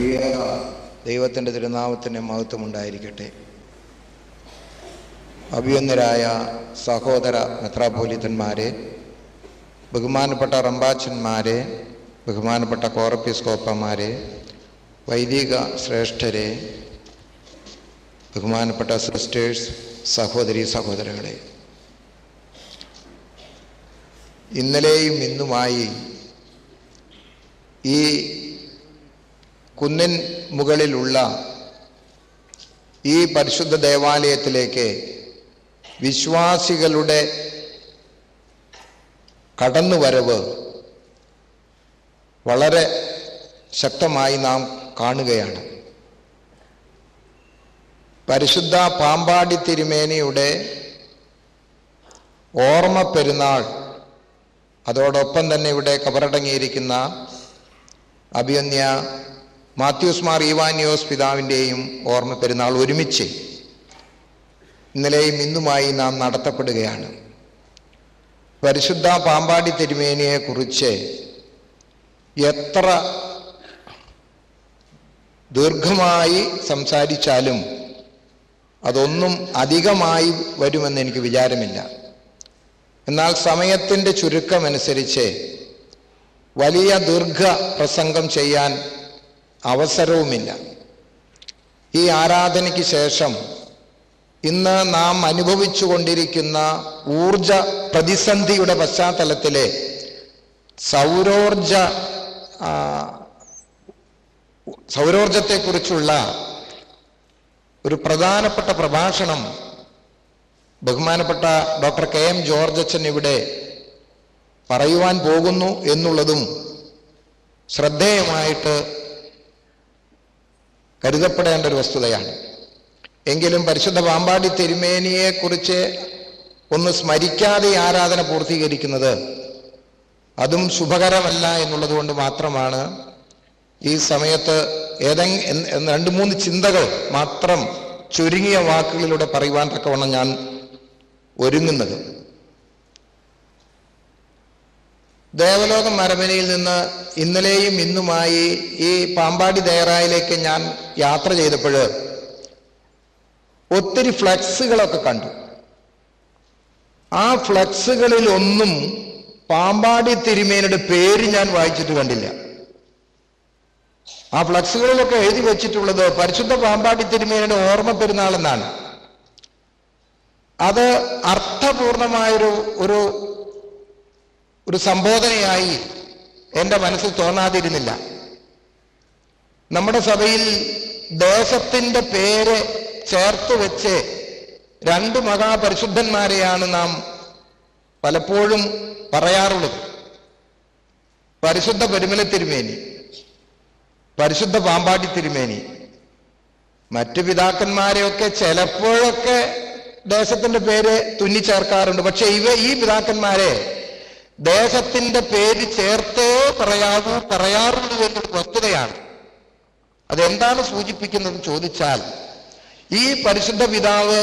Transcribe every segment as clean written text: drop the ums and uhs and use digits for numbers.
ദൈവത്തിൻ്റെ തിരുനാമത്തിന് മഹത്വമുണ്ടായിരിക്കട്ടെ. അഭിവന്ദരായ സഹോദര മെത്രാപ്പോലീത്തന്മാരെ, ബഹുമാനപ്പെട്ട റമ്പാച്ചന്മാരെ, ബഹുമാനപ്പെട്ട കോറപ്പിസ്കോപ്പന്മാരെ, വൈദിക ശ്രേഷ്ഠരെ, ബഹുമാനപ്പെട്ട സിസ്റ്റേഴ്സ്, സഹോദരീ സഹോദരങ്ങളെ, ഇന്നലെയും ഇന്നുമായി ഈ കുന്നിൻ മുകളിലുള്ള ഈ പരിശുദ്ധ ദേവാലയത്തിലേക്ക് വിശ്വാസികളുടെ കടന്നുവരവ് വളരെ ശക്തമായി നാം കാണുകയാണ്. പരിശുദ്ധ പാമ്പാടി തിരുമേനിയുടെ ഓർമ്മ പെരുന്നാൾ, അതോടൊപ്പം തന്നെ ഇവിടെ കബറടങ്ങിയിരിക്കുന്ന അഭിവന്യ മാത്യൂസ് മാർ ഈവാനിയോസ് പിതാവിൻ്റെയും ഓർമ്മ പെരുന്നാൾ ഒരുമിച്ച് ഇന്നലെയും ഇന്നുമായി നാം നടത്തപ്പെടുകയാണ്. പരിശുദ്ധ പാമ്പാടി തിരുമേനിയെക്കുറിച്ച് എത്ര ദീർഘമായി സംസാരിച്ചാലും അതൊന്നും അധികമായി വരുമെന്ന് എനിക്ക് വിചാരമില്ല. എന്നാൽ സമയത്തിൻ്റെ ചുരുക്കമനുസരിച്ച് വലിയ ദീർഘ പ്രസംഗം ചെയ്യാൻ അവസരവുമില്ല. ഈ ആരാധനയ്ക്ക് ശേഷം ഇന്ന് നാം അനുഭവിച്ചു കൊണ്ടിരിക്കുന്ന ഊർജ പ്രതിസന്ധിയുടെ പശ്ചാത്തലത്തിലെ സൗരോർജത്തെക്കുറിച്ചുള്ള ഒരു പ്രധാനപ്പെട്ട പ്രഭാഷണം ബഹുമാനപ്പെട്ട ഡോക്ടർ കെ.എം. ജോർജ് അച്ഛൻ ഇവിടെ പറയുവാൻ പോകുന്നു എന്നുള്ളതും ശ്രദ്ധേയമായിട്ട് കരുതപ്പെടേണ്ട ഒരു വസ്തുതയാണ്. എങ്കിലും പരിശുദ്ധ പാമ്പാടി തിരുമേനിയെക്കുറിച്ച് ഒന്ന് സ്മരിക്കാതെ ആരാധന പൂർത്തീകരിക്കുന്നത് അതും ശുഭകരമല്ല എന്നുള്ളത് കൊണ്ട് മാത്രമാണ് ഈ സമയത്ത് രണ്ട് മൂന്ന് ചിന്തകൾ മാത്രം ചുരുങ്ങിയ വാക്കുകളിലൂടെ പറയുവാൻ തക്കവണ്ണം ഞാൻ ഒരുങ്ങുന്നത്. ദേവലോകം അരമനയിൽ നിന്ന് ഇന്നലെയും ഇന്നുമായി ഈ പാമ്പാടി ദേറായിലേക്ക് ഞാൻ യാത്ര ചെയ്തപ്പോൾ ഒത്തിരി ഫ്ലക്സുകളൊക്കെ കണ്ടു. ആ ഫ്ലക്സുകളിൽ ഒന്നും പാമ്പാടി തിരുമേനിയുടെ പേര് ഞാൻ വായിച്ചിട്ട് കണ്ടില്ല. ആ ഫ്ലക്സുകളിലൊക്കെ എഴുതി വച്ചിട്ടുള്ളത് പരിശുദ്ധ പാമ്പാടി തിരുമേനിയുടെ ഓർമ്മ പെരുന്നാൾ എന്നാണ്. അത് അർത്ഥപൂർണമായൊരു ഒരു ഒരു സംബോധനയായി എൻ്റെ മനസ്സിൽ തോന്നാതിരുന്നില്ല. നമ്മുടെ സഭയിൽ ദേശത്തിൻ്റെ പേര് ചേർത്ത് വെച്ച് രണ്ട് മഹാപരിശുദ്ധന്മാരെയാണ് നാം പലപ്പോഴും പറയാറുള്ളത്. പരിശുദ്ധ പരുമല തിരുമേനി, പരിശുദ്ധ പാമ്പാടി തിരുമേനി. മറ്റു പിതാക്കന്മാരെയൊക്കെ ചിലപ്പോഴൊക്കെ ദേശത്തിന്റെ പേര് തുന്നിച്ചേർക്കാറുണ്ട്. പക്ഷെ ഈ പിതാക്കന്മാരെ ദേശത്തിന്റെ പേര് ചേർത്തേ പറയാറുള്ളൂ എന്നൊരു വസ്തുതയാണ്. അതെന്താണ് സൂചിപ്പിക്കുന്നത് ചോദിച്ചാൽ, ഈ പരിശുദ്ധ പിതാവ്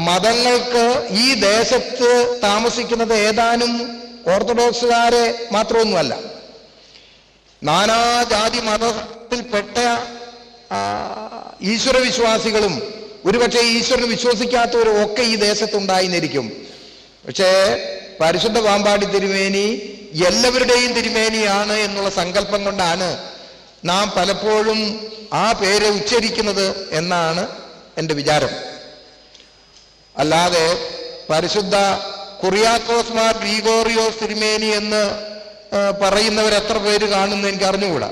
മതങ്ങൾക്ക് ഈ ദേശത്ത് താമസിക്കുന്നത് ഏതാനും ഓർത്തഡോക്സുകാരെ മാത്രമൊന്നുമല്ല, നാനാജാതി മതത്തിൽപ്പെട്ട ഈശ്വരവിശ്വാസികളും ഒരുപക്ഷെ ഈശ്വരന് വിശ്വസിക്കാത്തവരും ഒക്കെ ഈ ദേശത്തുണ്ടായിരിക്കും. പക്ഷേ പരിശുദ്ധ പാമ്പാടി തിരുമേനി എല്ലാവരുടെയും തിരുമേനിയാണ് എന്നുള്ള സങ്കല്പം കൊണ്ടാണ് നാം പലപ്പോഴും ആ പേര് ഉച്ചരിക്കുന്നത് എന്നാണ് എൻ്റെ വിചാരം. അല്ലാതെ പരിശുദ്ധ കുറിയാക്കോസ് മാർ ഗ്രിഗോറിയോസ് തിരുമേനി എന്ന് പറയുന്നവർ എത്ര പേര് കാണുന്നു എനിക്ക് അറിഞ്ഞുകൂടാ.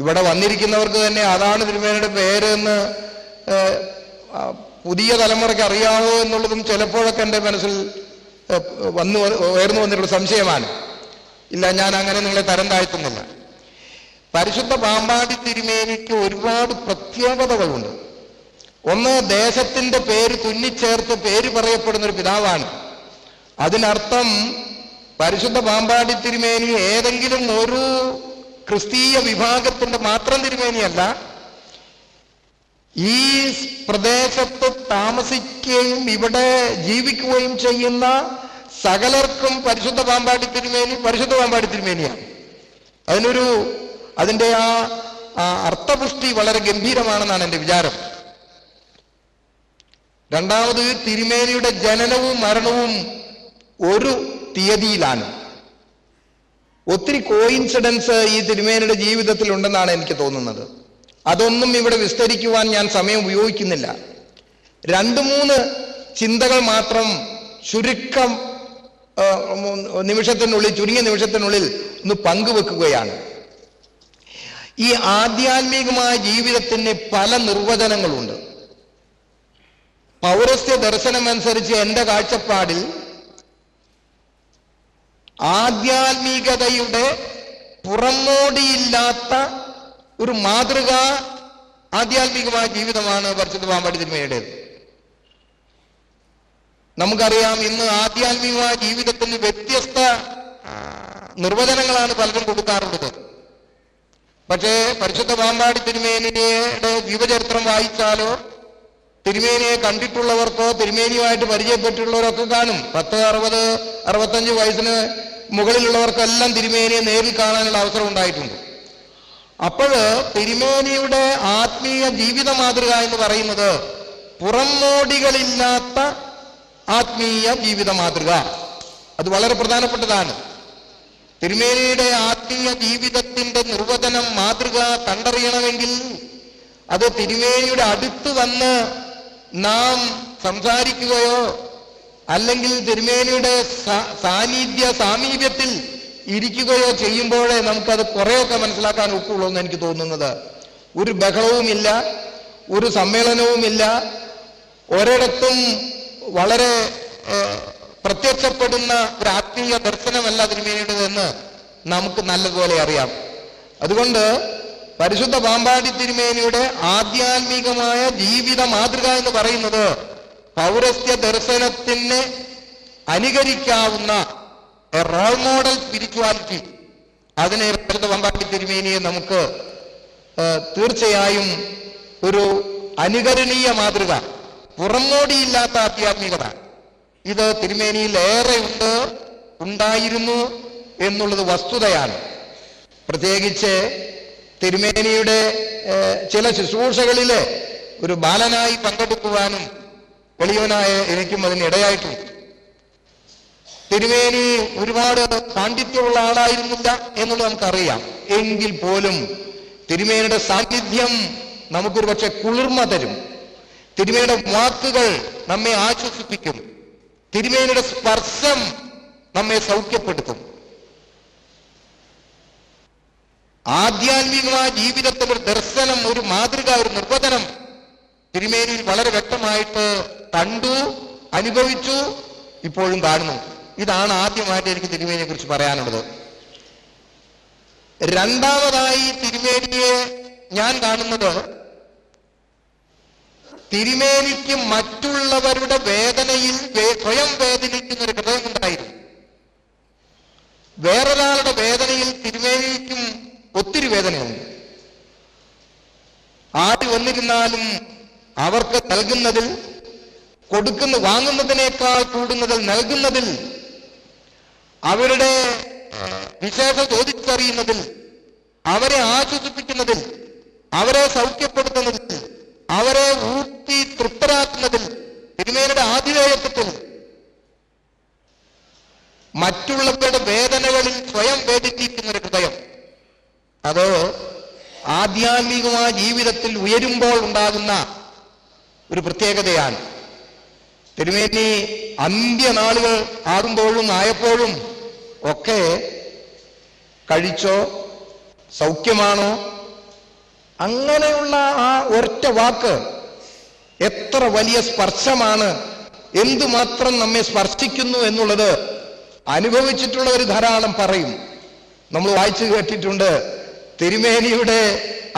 ഇവിടെ വന്നിരിക്കുന്നവർക്ക് തന്നെ അതാണ് തിരുമേനിയുടെ പേര് എന്ന് പുതിയ തലമുറയ്ക്ക് അറിയാമോ എന്നുള്ളതും ചിലപ്പോഴൊക്കെ എൻ്റെ മനസ്സിൽ ഉയർന്നു വന്നിട്ടുള്ള സംശയമാണ്. ഇല്ല, ഞാൻ അങ്ങനെ നിങ്ങളെ തരം താഴ്ത്തുന്നില്ല. പരിശുദ്ധ പാമ്പാടി തിരുമേനിക്ക് ഒരുപാട് പ്രത്യേകതകളുണ്ട്. ഒന്ന്, ദേശത്തിന്റെ പേര് തുന്നിച്ചേർത്ത് പേര് പറയപ്പെടുന്ന ഒരു പിതാവാണ്. അതിനർത്ഥം പരിശുദ്ധ പാമ്പാടി തിരുമേനി ഏതെങ്കിലും ഒരു ക്രിസ്തീയ വിഭാഗത്തിന്റെ മാത്രം തിരുമേനിയല്ല, ഈ പ്രദേശത്ത് താമസിക്കുകയും ഇവിടെ ജീവിക്കുകയും ചെയ്യുന്ന സകലർക്കും പരിശുദ്ധ പാമ്പാടി തിരുമേനി പരിശുദ്ധ പാമ്പാടി തിരുമേനിയാണ്. അതിൻ്റെ ആ ആ അർത്ഥപുഷ്ടി വളരെ ഗംഭീരമാണെന്നാണ് എൻ്റെ വിചാരം. രണ്ടാമത്, തിരുമേനിയുടെ ജനനവും മരണവും ഒരു തീയതിയിലാണ്. ഒത്തിരി കോയിൻസിഡൻസ് ഈ തിരുമേനിയുടെ ജീവിതത്തിൽ ഉണ്ടെന്നാണ് എനിക്ക് തോന്നുന്നത്. അതൊന്നും ഇവിടെ വിസ്തരിക്കുവാൻ ഞാൻ സമയം ഉപയോഗിക്കുന്നില്ല. 2-3 ചിന്തകൾ മാത്രം ചുരുക്കം ചുരുങ്ങിയ നിമിഷത്തിനുള്ളിൽ ഒന്ന് പങ്കുവെക്കുകയാണ്. ഈ ആധ്യാത്മികമായ ജീവിതത്തിന് പല നിർവചനങ്ങളുണ്ട്. പൗരസ്ത്യ ദർശനമനുസരിച്ച് എൻ്റെ കാഴ്ചപ്പാടിൽ ആധ്യാത്മികതയുടെ പുറമോടിയില്ലാത്ത ഒരു മാതൃക ആധ്യാത്മികമായ ജീവിതമാണ് പരിശുദ്ധ പാമ്പാടി തിരുമേനിയുടേത്. നമുക്കറിയാം, ഇന്ന് ആധ്യാത്മികമായ ജീവിതത്തിന് വ്യത്യസ്ത നിർവചനങ്ങളാണ് പലരും കൊടുക്കാറുള്ളത്. പക്ഷേ പരിശുദ്ധ പാമ്പാടി തിരുമേനിയുടെ ജീവചരിത്രം വായിച്ചാലോ തിരുമേനിയെ കണ്ടിട്ടുള്ളവർക്കോ തിരുമേനിയുമായിട്ട് പരിചയപ്പെട്ടിട്ടുള്ളവരൊക്കെ കാണും. 10, 60, 65 വയസ്സിന് മുകളിലുള്ളവർക്കെല്ലാം തിരുമേനിയെ നേരിൽ കാണാനുള്ള അവസരം ഉണ്ടായിട്ടുണ്ട്. അപ്പോൾ തിരുമേനിയുടെ ആത്മീയ ജീവിത മാതൃക എന്ന് പറയുന്നത് പുറംമോടികളില്ലാത്ത ആത്മീയ ജീവിത മാതൃക. അത് വളരെ പ്രധാനപ്പെട്ടതാണ്. തിരുമേനിയുടെ ആത്മീയ ജീവിതത്തിന്റെ നിർവചനം, മാതൃക കണ്ടറിയണമെങ്കിൽ അത് തിരുമേനിയുടെ അടുത്ത് വന്ന് നാം സംസാരിക്കുകയോ അല്ലെങ്കിൽ തിരുമേനിയുടെ സാമീപ്യത്തിൽ ഇരിക്കുകയോ ചെയ്യുമ്പോഴേ നമുക്കത് കുറേയൊക്കെ മനസ്സിലാക്കാൻ ഒക്കുള്ളൂ എന്ന് എനിക്ക് തോന്നുന്നത്. ഒരു ബഹളവുമില്ല, ഒരു സമ്മേളനവുമില്ല, ഒരിടത്തും വളരെ പ്രത്യക്ഷപ്പെടുന്ന ഒരു ആത്മീയ ദർശനമല്ല തിരുമേനിയുടേതെന്ന് നമുക്ക് നല്ലതുപോലെ അറിയാം. അതുകൊണ്ട് പരിശുദ്ധ പാമ്പാടി തിരുമേനിയുടെ ആധ്യാത്മികമായ ജീവിത മാതൃക എന്ന് പറയുന്നത് പൗരസ്ത്യ ദർശനത്തിന് അനുകരിക്കാവുന്ന റോൾ മോഡൽ സ്പിരിച്വാലിറ്റി. അതിനെ പരിശുദ്ധ പാമ്പാടി തിരുമേനിയെ നമുക്ക് തീർച്ചയായും ഒരു അനുകരണീയ മാതൃക, പുറമോടിയില്ലാത്ത ആധ്യാത്മികത, ഇത് തിരുമേനിയിൽ ഏറെ ഉണ്ടായിരുന്നു എന്നുള്ളത് വസ്തുതയാണ്. പ്രത്യേകിച്ച് തിരുമേനിയുടെ ചില ശുശ്രൂഷകളിൽ ഒരു ബാലനായി പങ്കെടുക്കുവാനും എളിയവനായ എനിക്കും അതിനിടയായിട്ടുണ്ട്. തിരുമേനി ഒരുപാട് പാണ്ഡിത്യമുള്ള ആളായിരുന്നില്ല എന്നുള്ളത് നമുക്കറിയാം. എങ്കിൽ പോലും തിരുമേനിയുടെ സാന്നിധ്യം നമുക്കൊരു പക്ഷെ കുളിർമ തരും. തിരുമേനിയുടെ വാക്കുകൾ നമ്മെ ആശ്വസിപ്പിക്കും. തിരുമേനിയുടെ സ്പർശം നമ്മെ സൗഖ്യപ്പെടുത്തും. ആധ്യാത്മികമായ ജീവിതത്തിൽ ഒരു ദർശനം, ഒരു മാതൃക, ഒരു നിർവചനം തിരുമേനിയിൽ വളരെ വ്യക്തമായിട്ട് കണ്ടു, അനുഭവിച്ചു, ഇപ്പോഴും കാണുന്നു. ഇതാണ് ആദ്യമായിട്ട് എനിക്ക് തിരുമേനിയെ കുറിച്ച് പറയാനുള്ളത്. രണ്ടാമതായി തിരുമേനിയെ ഞാൻ കാണുന്നത്, തിരുമേനിക്ക് മറ്റുള്ളവരുടെ വേദനയിൽ സ്വയം വേദനിക്കുന്ന ഒരു ഹൃദയമുണ്ടായിരുന്നു. വേറൊരാളുടെ വേദനയിൽ തിരുമേനിക്കും ഒത്തിരി വേദനയുണ്ട്. ആര് വന്നിരുന്നാലും അവർക്ക് നൽകുന്നതിൽ, വാങ്ങുന്നതിനേക്കാൾ കൂടുന്നതിൽ നൽകുന്നതിൽ, അവരുടെ വിശേഷം ചോദിച്ചറിയുന്നതിൽ, അവരെ ആശ്വസിപ്പിക്കുന്നതിൽ, അവരെ സൗഖ്യപ്പെടുത്തുന്നതിൽ, അവരെ ഊട്ടി തൃപ്തരാക്കുന്നതിൽ, തിരുമേനിയുടെ ആതിഥേയത്വത്തിൽ, മറ്റുള്ളവരുടെ വേദനകളിൽ സ്വയം വേദനിപ്പിക്കുന്ന ഒരു ഹൃദയം, അത് ആധ്യാത്മികമായ ജീവിതത്തിൽ ഉയരുമ്പോൾ ഉണ്ടാകുന്ന ഒരു പ്രത്യേകതയാണ്. തിരുമേനി അന്ത്യനാളുകൾ ആകുമ്പോഴും ആയപ്പോഴും ഒക്കെ കഴിച്ചോ, സൗഖ്യമാണോ, അങ്ങനെയുള്ള ആ ഒറ്റ വാക്ക് എത്ര വലിയ സ്പർശമാണ്, എന്തുമാത്രം നമ്മെ സ്പർശിക്കുന്നു എന്നുള്ളത് അനുഭവിച്ചിട്ടുള്ളവർ ധാരാളം പറയും. നമ്മൾ വായിച്ചു കേട്ടിട്ടുണ്ട്, തിരുമേനിയുടെ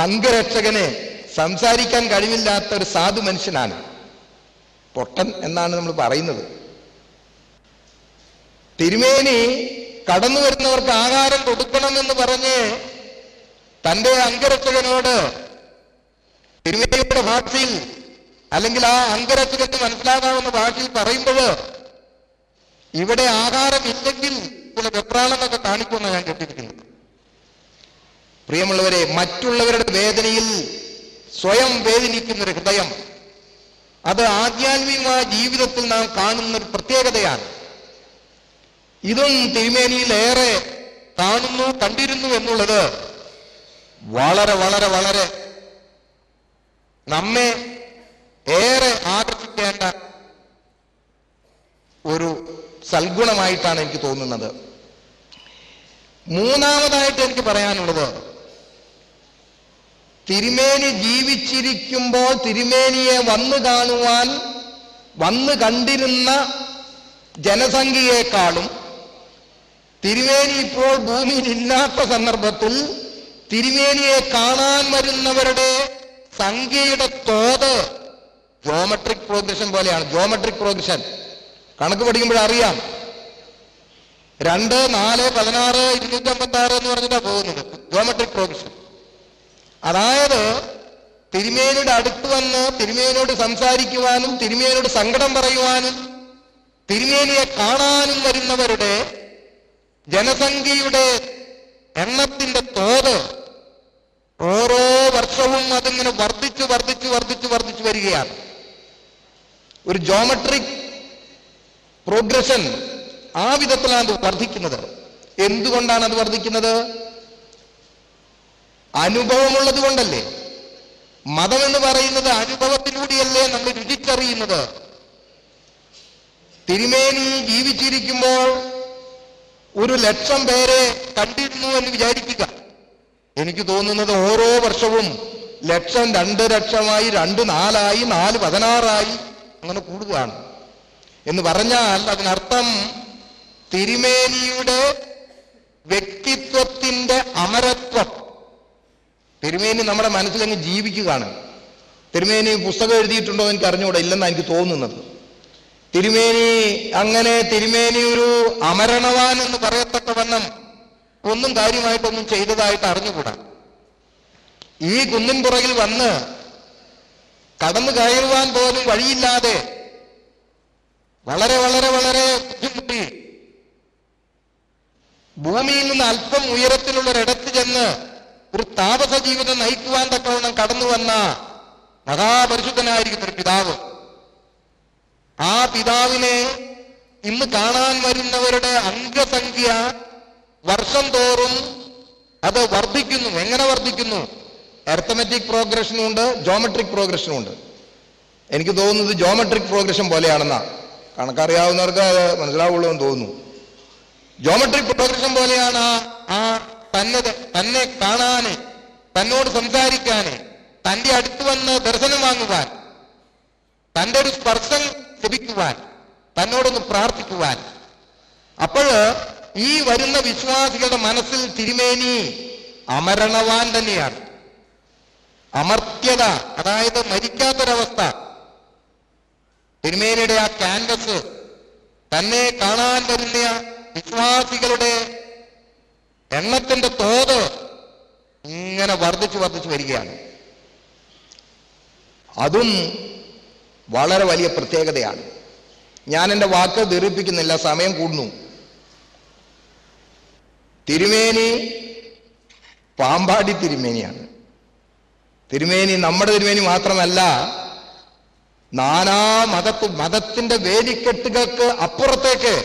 അംഗരക്ഷകന് സംസാരിക്കാൻ കഴിവില്ലാത്ത ഒരു സാധു മനുഷ്യനാണ്, പൊട്ടൻ എന്നാണ് നമ്മൾ പറയുന്നത്. തിരുമേനി കടന്നു വരുന്നവർക്ക് ആഹാരം കൊടുക്കണമെന്ന് പറഞ്ഞ് തന്റെ അംഗരക്ഷകനോട് തിരുമേനിയുടെ ഭാഷയിൽ, അല്ലെങ്കിൽ ആ അംഗരക്ഷകന് മനസ്സിലാകാവുന്ന ഭാഷയിൽ പറയുമ്പോൾ ഇവിടെ ആഹാരം ഇല്ലെങ്കിൽ ചില വെപ്രാളങ്ങളൊക്കെ കാണിക്കുമെന്ന് ഞാൻ കേട്ടിരിക്കുന്നു. പ്രിയമുള്ളവരെ, മറ്റുള്ളവരുടെ വേദനയിൽ സ്വയം വേദനിക്കുന്നൊരു ഹൃദയം, അത് ആധ്യാത്മികമായ ജീവിതത്തിൽ നാം കാണുന്നൊരു പ്രത്യേകതയാണ്. ഇതും തിരുമേനിയിൽ ഏറെ കാണുന്നു, കണ്ടിരുന്നു എന്നുള്ളത് വളരെ വളരെ വളരെ നമ്മെ ഏറെ ആകർഷിക്കേണ്ട ഒരു സൽഗുണമായിട്ടാണ് എനിക്ക് തോന്നുന്നത്. മൂന്നാമതായിട്ട് എനിക്ക് പറയാനുള്ളത്, തിരുമേനി ജീവിച്ചിരിക്കുമ്പോൾ തിരുമേനിയെ വന്നു കാണുവാൻ വന്നു കണ്ടിരുന്ന ജനസംഖ്യയെക്കാളും തിരുമേനി ഇപ്പോൾ ഭൂമിയിൽ ഇല്ലാത്ത സന്ദർഭത്തിൽ തിരുമേനിയെ കാണാൻ വരുന്നവരുടെ സംഖ്യയുടെ തോത് ജോമെട്രിക് പ്രോഗ്രഷൻ പോലെയാണ്. ജോമെട്രിക് പ്രോഗ്രഷൻ കണക്ക് പഠിക്കുമ്പോഴറിയാം. 2, 4, 16, 256 എന്ന് പറഞ്ഞിട്ടാണ് പോകുന്നത്. Geometric progression. അതായത് തിരുമേനിയുടെ അടുത്ത് വന്ന് തിരുമേനിയോട് സംസാരിക്കുവാനും തിരുമേനിയോട് സങ്കടം പറയുവാനും തിരുമേനിയെ കാണാനും വരുന്നവരുടെ ജനസംഖ്യയുടെ എണ്ണത്തിന്റെ തോത് ഓരോ വർഷവും അതിങ്ങനെ വർദ്ധിച്ചു വർദ്ധിച്ചു വർദ്ധിച്ചു വർദ്ധിച്ചു വരികയാണ്. ഒരു ജോമെട്രിക് പ്രോഗ്രഷൻ ആ വിധത്തിലാണ് അത് വർദ്ധിക്കുന്നത്. എന്തുകൊണ്ടാണ് അത് വർദ്ധിക്കുന്നത്? അനുഭവമുള്ളത് കൊണ്ടല്ലേ. മതം എന്ന് പറയുന്നത് അനുഭവത്തിലൂടെയല്ലേ നമ്മൾ രുചിച്ചറിയുന്നത്. തിരുമേനി ജീവിച്ചിരിക്കുമ്പോൾ 1,00,000 പേരെ കണ്ടിരുന്നു എന്ന് വിചാരിക്കുക. എനിക്ക് തോന്നുന്നത് ഓരോ വർഷവും 1,00,000 2 ലക്ഷമായി, 2 4ആയി, 4 16ആയി അങ്ങനെ കൂടുകയാണ്. എന്ന് പറഞ്ഞാൽ അതിനർത്ഥം തിരുമേനിയുടെ വ്യക്തിത്വത്തിന്റെ അമരത്വം തിരുമേനി നമ്മുടെ മനസ്സിലങ്ങ് ജീവിക്കുകയാണ്. തിരുമേനി പുസ്തകം എഴുതിയിട്ടുണ്ടോ എന്ന് എനിക്ക് അറിഞ്ഞുകൂടാ, ഇല്ലെന്നാണ് എനിക്ക് തോന്നുന്നത്. തിരുമേനി ഒരു അമരണവാൻ എന്ന് പറയത്തക്കവണ്ണം ഒന്നും കാര്യമായിട്ടൊന്നും ചെയ്തതായിട്ട് അറിഞ്ഞുകൂടാ. ഈ കുന്നിൻ പുറകിൽ വന്ന് കടന്നു കയറുവാൻ പോലും വഴിയില്ലാതെ വളരെ വളരെ വളരെ ബുദ്ധിമുട്ടി ഭൂമിയിൽ നിന്ന് അല്പം ഉയരത്തിലുള്ളൊരിടത്ത് ചെന്ന് ഒരു താപസ ജീവിതം നയിക്കുവാൻ തക്കവണ്ണം കടന്നു വന്ന മഹാപരിശുദ്ധനായിരിക്കുന്ന ഒരു പിതാവ്. ആ പിതാവിനെ ഇന്ന് കാണാൻ വരുന്നവരുടെ അംഗസംഖ്യ വർഷം തോറും അത് വർദ്ധിക്കുന്നു. എങ്ങനെ വർദ്ധിക്കുന്നു? അരിത്തമെറ്റിക് പ്രോഗ്രഷനും ഉണ്ട്, ജോമെട്രിക് പ്രോഗ്രഷനും ഉണ്ട്. എനിക്ക് തോന്നുന്നത് ജോമെട്രിക് പ്രോഗ്രഷൻ പോലെയാണെന്നാ. കണക്കറിയാവുന്നവർക്ക് അത് മനസ്സിലാവുള്ളൂ എന്ന് തോന്നുന്നു. ജോമെട്രിക് പ്രോഗ്രഷൻ പോലെയാണ് തന്നെ കാണാന്, തന്നോട് സംസാരിക്കാന്, തന്റെ അടുത്ത് വന്ന് ദർശനം വാങ്ങുവാൻ, തന്റെ ഒരു സ്പർശം ലഭിക്കുവാൻ, തന്നോടൊന്ന് പ്രാർത്ഥിക്കുവാൻ. അപ്പോൾ ഈ വരുന്ന വിശ്വാസികളുടെ മനസ്സിൽ തിരുമേനി അമരണവാൻ തന്നെയാണ്. അമർത്യത, അതായത് മരിക്കാത്തൊരവസ്ഥ. തിരുമേനിയുടെ ആ ക്യാൻവസ് തന്നെ കാണാൻ വരുന്ന വിശ്വാസികളുടെ എണ്ണത്തിന്റെ തോത് ഇങ്ങനെ വർദ്ധിച്ചു വർദ്ധിച്ചു വരികയാണ്. അതും വളരെ വലിയ പ്രത്യേകതയാണ്. ഞാൻ എൻ്റെ വാക്ക് ദീർഘിപ്പിക്കുന്നില്ല, സമയം കൂടുന്നു. തിരുമേനി പാമ്പാടി തിരുമേനിയാണ്. തിരുമേനി നമ്മുടെ തിരുമേനി മാത്രമല്ല, നാനാ മതത്തിന്റെ വേലിക്കെട്ടുകൾക്ക് അപ്പുറത്തേക്ക്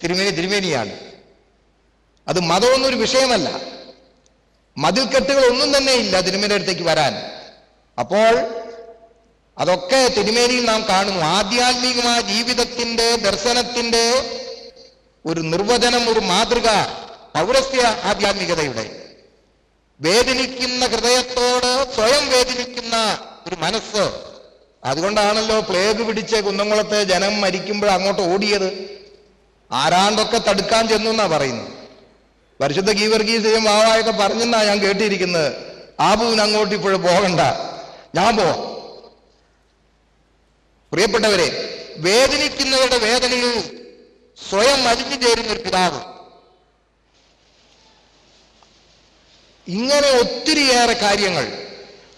തിരുമേനിയാണ്. അത് മതമൊന്നൊരു വിഷയമല്ല. മതിൽക്കെട്ടുകളൊന്നും തന്നെ ഇല്ല തിരുമേനിയുടെ അടുത്തേക്ക് വരാൻ. അപ്പോൾ അതൊക്കെ തിരുമേനിയിൽ നാം കാണുന്നു. ആധ്യാത്മികമായ ജീവിതത്തിന്റെ ദർശനത്തിന്റെ ഒരു നിർവചനം, ഒരു മാതൃക, പൗരസ്ത്യ ആധ്യാത്മികതയുടെ വേദനിക്കുന്ന ഹൃദയത്തോട് സ്വയം വേദനിക്കുന്ന ഒരു മനസ്സ്. അതുകൊണ്ടാണല്ലോ പ്ലേഗ് പിടിച്ച കുന്നംകുളത്തെ ജനം മരിക്കുമ്പോൾ അങ്ങോട്ട് ഓടിയത്. ആരാണ്ടൊക്കെ തടുക്കാൻ ചെന്നു എന്നാ പറയുന്നത്. പരിശുദ്ധ ഗീവർഗീസയും മാവായൊക്കെ പറഞ്ഞെന്നാ ഞാൻ കേട്ടിരിക്കുന്നത്. ആബുവിന് അങ്ങോട്ട് ഇപ്പോഴും പോകണ്ട, ഞാൻ പോവാം. പ്രിയപ്പെട്ടവരെ, വേദനിക്കുന്നവരുടെ വേദനയിൽ സ്വയം അലിഞ്ഞു ചേരുന്ന ഒരു പിതാവ്. ഇങ്ങനെ ഒത്തിരിയേറെ കാര്യങ്ങൾ.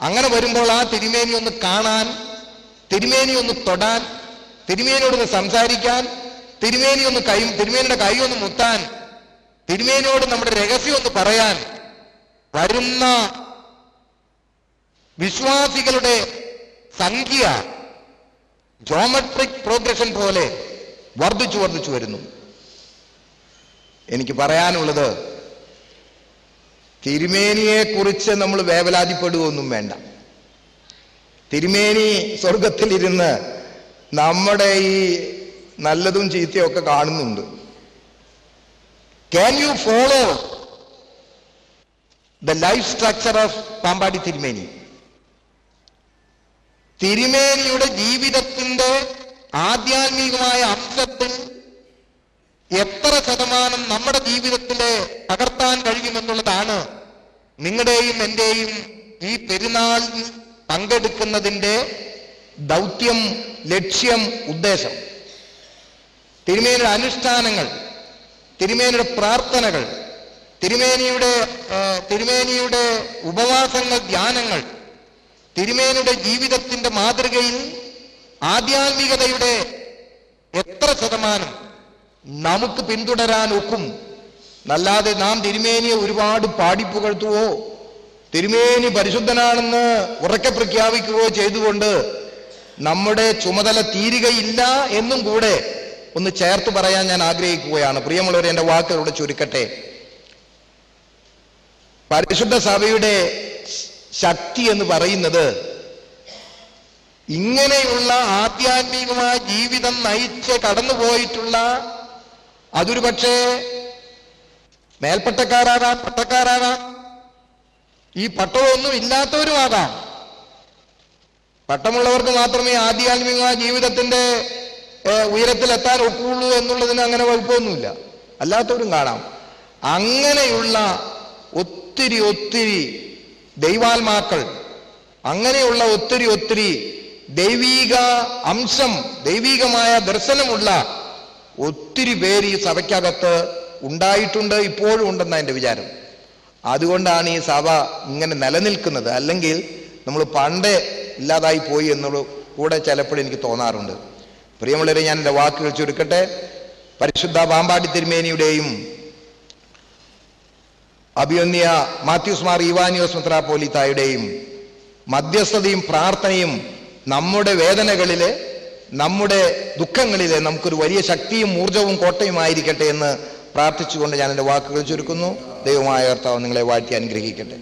അങ്ങനെ വരുമ്പോൾ ആ തിരുമേനി ഒന്ന് കാണാൻ, തിരുമേനി ഒന്ന് തൊടാൻ, തിരുമേനിയോടൊന്ന് സംസാരിക്കാൻ, തിരുമേനിയുടെ കൈ ഒന്ന് മുത്താൻ, തിരുമേനിയോട് നമ്മുടെ രഹസ്യം ഒന്ന് പറയാൻ വരുന്ന വിശ്വാസികളുടെ സംഖ്യ ജോമെട്രിക് പ്രോഗ്രഷൻ പോലെ വർദ്ധിച്ചു വരുന്നു. എനിക്ക് പറയാനുള്ളത്, തിരുമേനിയെ കുറിച്ച് നമ്മൾ വേവലാതിപ്പെടുകയൊന്നും വേണ്ട. തിരുമേനി സ്വർഗത്തിലിരുന്ന് നമ്മുടെ ഈ നല്ലതും ചീത്തയും ഒക്കെ കാണുന്നുണ്ട്. Can you follow the life structure of Pampady തിരുമേനി? തിരുമേനിയുടെ ജീവിതത്തിന്റെ ആധ്യാത്മികമായ അംശത്തിൽ എത്ര ശതമാനം നമ്മുടെ ജീവിതത്തിലെ പകർത്താൻ കഴിയുമെന്നുള്ളതാണ് നിങ്ങളുടെയും എന്റെയും ഈ പെരുന്നാളിൽ പങ്കെടുക്കുന്നതിന്റെ ദൗത്യം, ലക്ഷ്യം, ഉദ്ദേശം. തിരുമേനിയുടെ അനുഷ്ഠാനങ്ങൾ, തിരുമേനിയുടെ പ്രാർത്ഥനകൾ, തിരുമേനിയുടെ ഉപവാസങ്ങൾ, ധ്യാനങ്ങൾ, തിരുമേനിയുടെ ജീവിതത്തിന്റെ മാതൃകയിൽ ആധ്യാത്മികതയുടെ എത്ര ശതമാനം നമുക്ക് പിന്തുടരാൻ ഒക്കും? അല്ലാതെ നാം തിരുമേനിയെ ഒരുപാട് പാടിപ്പുകഴ്ത്തുവോ തിരുമേനി പരിശുദ്ധനാണെന്ന് ഉറക്കെ പ്രഖ്യാപിക്കുകയോ ചെയ്തുകൊണ്ട് നമ്മുടെ ചുമതല തീരുകയില്ല എന്നും കൂടെ ഒന്ന് ചേർത്ത് പറയാൻ ഞാൻ ആഗ്രഹിക്കുകയാണ്. പ്രിയമുള്ളവരെ, എൻ്റെ വാക്കുകളുടെ ചുരുക്കട്ടെ. പരിശുദ്ധ സഭയുടെ ശക്തി എന്ന് പറയുന്നത് ഇങ്ങനെയുള്ള ആധ്യാത്മികമായ ജീവിതം നയിച്ച് കടന്നുപോയിട്ടുള്ള, അതൊരു പക്ഷേ മേൽപ്പട്ടക്കാരാകാം, പട്ടക്കാരാകാം, ഈ പട്ടമൊന്നും ഇല്ലാത്തവരുമാകാം. പട്ടമുള്ളവർക്ക് മാത്രമേ ആധ്യാത്മികമായ ജീവിതത്തിന്റെ ഉയരത്തിലെത്താൻ ഒക്കുള്ളൂ എന്നുള്ളതിന് അങ്ങനെ വകുപ്പൊന്നുമില്ല. അല്ലാത്തവരും കാണാം. അങ്ങനെയുള്ള ഒത്തിരി ദൈവാത്മാക്കൾ, അങ്ങനെയുള്ള ഒത്തിരി ദൈവീക അംശം, ദൈവീകമായ ദർശനമുള്ള ഒത്തിരി പേര് ഈ സഭയ്ക്കകത്ത് ഉണ്ടായിട്ടുണ്ട്, ഇപ്പോഴും ഉണ്ടെന്ന എൻ്റെ വിചാരം. അതുകൊണ്ടാണ് ഈ സഭ ഇങ്ങനെ നിലനിൽക്കുന്നത്. അല്ലെങ്കിൽ നമ്മൾ പണ്ടേ ഇല്ലാതായി പോയി എന്നുള്ള കൂടെ ചിലപ്പോഴും എനിക്ക് തോന്നാറുണ്ട്. പ്രിയമുള്ളവരെ, ഞാൻ എൻ്റെ വാക്കുകൾ ചുരുക്കട്ടെ. പരിശുദ്ധ പാമ്പാടി തിരുമേനിയുടെയും അഭിവന്യ മാത്യൂസ് മാർ ഇവാനിയോസ് മെത്രാപ്പോലീത്തായുടെയും മധ്യസ്ഥതയും പ്രാർത്ഥനയും നമ്മുടെ വേദനകളിലെ, നമ്മുടെ ദുഃഖങ്ങളിലെ നമുക്കൊരു വലിയ ശക്തിയും ഊർജവും കോട്ടയുമായിരിക്കട്ടെ എന്ന് പ്രാർത്ഥിച്ചുകൊണ്ട് ഞാൻ എൻ്റെ വാക്കുകൾ ചുരുക്കുന്നു. ദൈവമായ കർത്താവ് നിങ്ങളെ വാഴ്ത്തി അനുഗ്രഹിക്കട്ടെ.